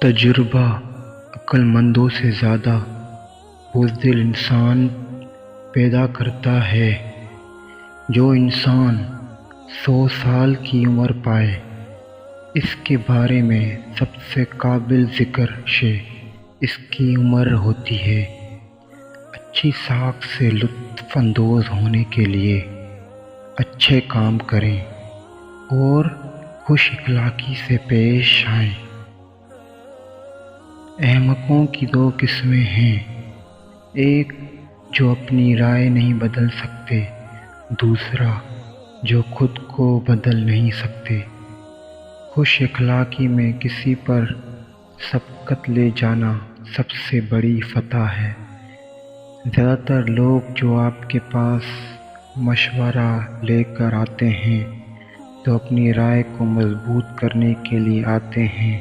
تجربہ عقل مندوں سے زیادہ بزدل انسان پیدا کرتا ہے۔ جو انسان 100 سال کی عمر پائے، اس کے بارے میں سب سے قابل ذکر شے اس کی عمر ہوتی ہے۔ اچھی ساکھ سے لطف اندوز ہونے کے لیے اچھے کام کریں اور خوش اخلاقی سے پیش آئیں۔ احمقوں کی 2 قسمیں ہیں، ایک جو اپنی رائے نہیں بدل سکتے، دوسرا جو خود کو بدل نہیں سکتے۔ خوش اخلاقی میں کسی پر سبقت لے جانا سب سے بڑی فتح ہے۔ زیادہ تر لوگ جو آپ کے پاس مشورہ لے کر آتے ہیں تو اپنی رائے کو مضبوط کرنے کے لیے آتے ہیں،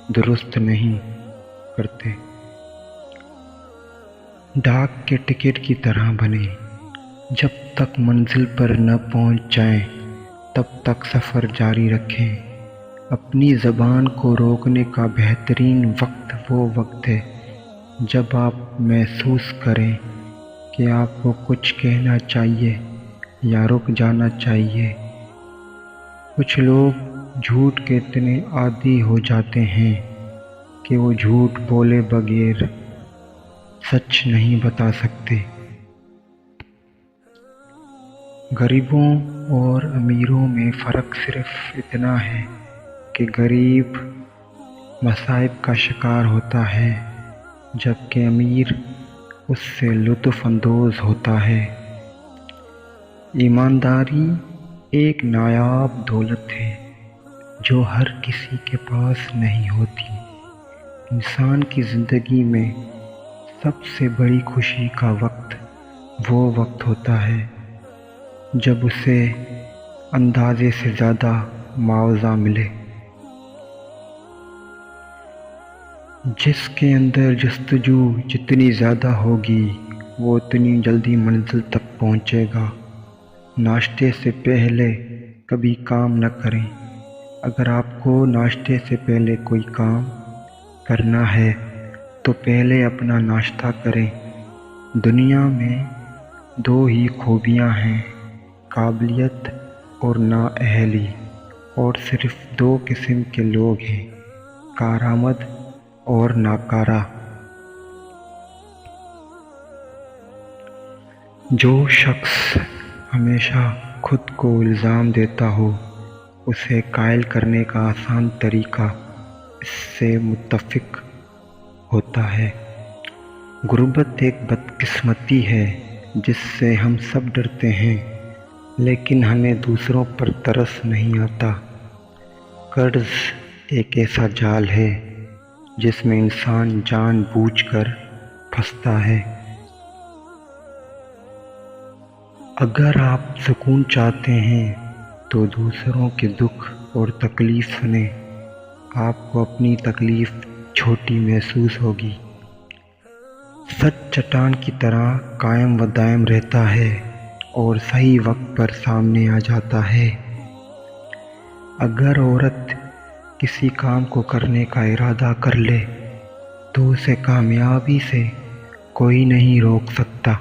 درست نہیں کرتے۔ ڈاک کے ٹکٹ کی طرح بنیں، جب تک منزل پر نہ پہنچ جائیں تب تک سفر جاری رکھیں۔ اپنی زبان کو روکنے کا بہترین وقت وہ وقت ہے جب آپ محسوس کریں کہ آپ کو کچھ کہنا چاہیے یا رک جانا چاہیے۔ کچھ لوگ جھوٹ کے اتنے عادی ہو جاتے ہیں کہ وہ جھوٹ بولے بغیر سچ نہیں بتا سکتے۔ غریبوں اور امیروں میں فرق صرف اتنا ہے کہ غریب مصائب کا شکار ہوتا ہے جبکہ امیر اس سے لطف اندوز ہوتا ہے۔ ایمانداری ایک نایاب دولت ہے جو ہر کسی کے پاس نہیں ہوتی۔ انسان کی زندگی میں سب سے بڑی خوشی کا وقت وہ وقت ہوتا ہے جب اسے اندازے سے زیادہ معاوضہ ملے۔ جس کے اندر جستجو جتنی زیادہ ہوگی وہ اتنی جلدی منزل تک پہنچے گا۔ ناشتے سے پہلے کبھی کام نہ کریں۔ اگر آپ کو ناشتے سے پہلے کوئی کام کرنا ہے تو پہلے اپنا ناشتہ کریں۔ دنیا میں 2 ہی خوبیاں ہیں، قابلیت اور نااہلی، اور صرف 2 قسم کے لوگ ہیں، کارآمد اور ناکارہ۔ جو شخص ہمیشہ خود کو الزام دیتا ہو، اسے قائل کرنے کا آسان طریقہ اس سے متفق ہوتا ہے۔ غربت ایک بدقسمتی ہے جس سے ہم سب ڈرتے ہیں، لیکن ہمیں دوسروں پر ترس نہیں آتا۔ قرض ایک ایسا جال ہے جس میں انسان جان بوجھ کر پھنستا ہے۔ اگر آپ سکون چاہتے ہیں تو دوسروں کے دکھ اور تکلیف سنیں، آپ کو اپنی تکلیف چھوٹی محسوس ہوگی۔ سچ چٹان کی طرح قائم و دائم رہتا ہے اور صحیح وقت پر سامنے آ جاتا ہے۔ اگر عورت کسی کام کو کرنے کا ارادہ کر لے تو اسے کامیابی سے کوئی نہیں روک سکتا۔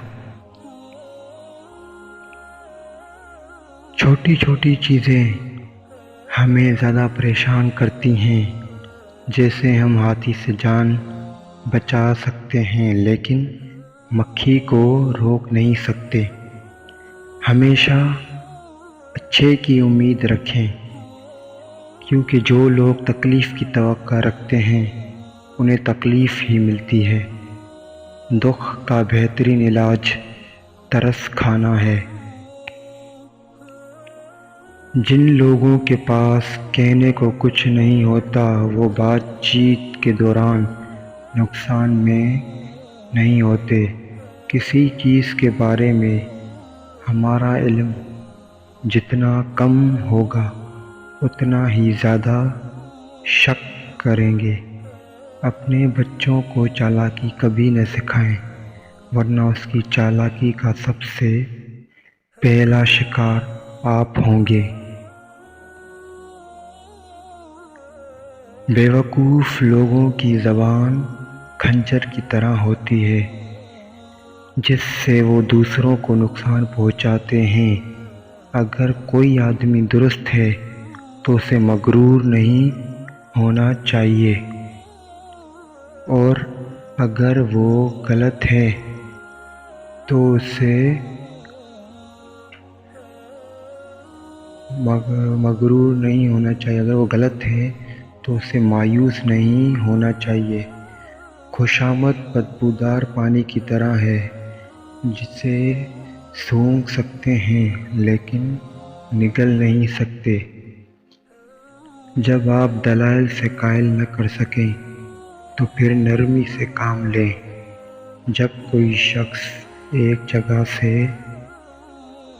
چھوٹی چھوٹی چیزیں ہمیں زیادہ پریشان کرتی ہیں، جیسے ہم ہاتھی سے جان بچا سکتے ہیں لیکن مکھی کو روک نہیں سکتے۔ ہمیشہ اچھے کی امید رکھیں، کیونکہ جو لوگ تکلیف کی توقع رکھتے ہیں انہیں تکلیف ہی ملتی ہے۔ دکھ کا بہترین علاج ترس کھانا ہے۔ جن لوگوں کے پاس کہنے کو کچھ نہیں ہوتا وہ بات چیت کے دوران نقصان میں نہیں ہوتے۔ کسی چیز کے بارے میں ہمارا علم جتنا کم ہوگا اتنا ہی زیادہ شک کریں گے۔ اپنے بچوں کو چالاکی کبھی نہ سکھائیں، ورنہ اس کی چالاکی کا سب سے پہلا شکار آپ ہوں گے۔ بیوقوف لوگوں کی زبان خنجر کی طرح ہوتی ہے جس سے وہ دوسروں کو نقصان پہنچاتے ہیں۔ اگر کوئی آدمی درست ہے تو اسے مغرور نہیں ہونا چاہیے، اور اگر وہ غلط ہے تو اسے مغرور نہیں ہونا چاہیے، اگر وہ غلط ہے تو اسے مایوس نہیں ہونا چاہیے۔ خوشامد بدبودار پانی کی طرح ہے جسے سونگھ سکتے ہیں لیکن نگل نہیں سکتے۔ جب آپ دلائل سے قائل نہ کر سکیں تو پھر نرمی سے کام لیں۔ جب کوئی شخص ایک جگہ سے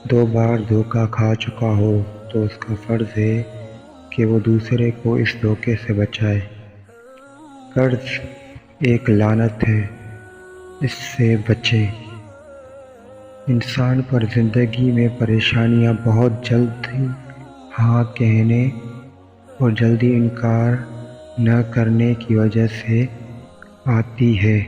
2 بار دھوکہ کھا چکا ہو تو اس کا فرض ہے کہ وہ دوسرے کو اس دھوکے سے بچائے۔ قرض ایک لعنت ہے، اس سے بچیں۔ انسان پر زندگی میں پریشانیاں بہت جلدی ہاں کہنے اور جلدی انکار نہ کرنے کی وجہ سے آتی ہے۔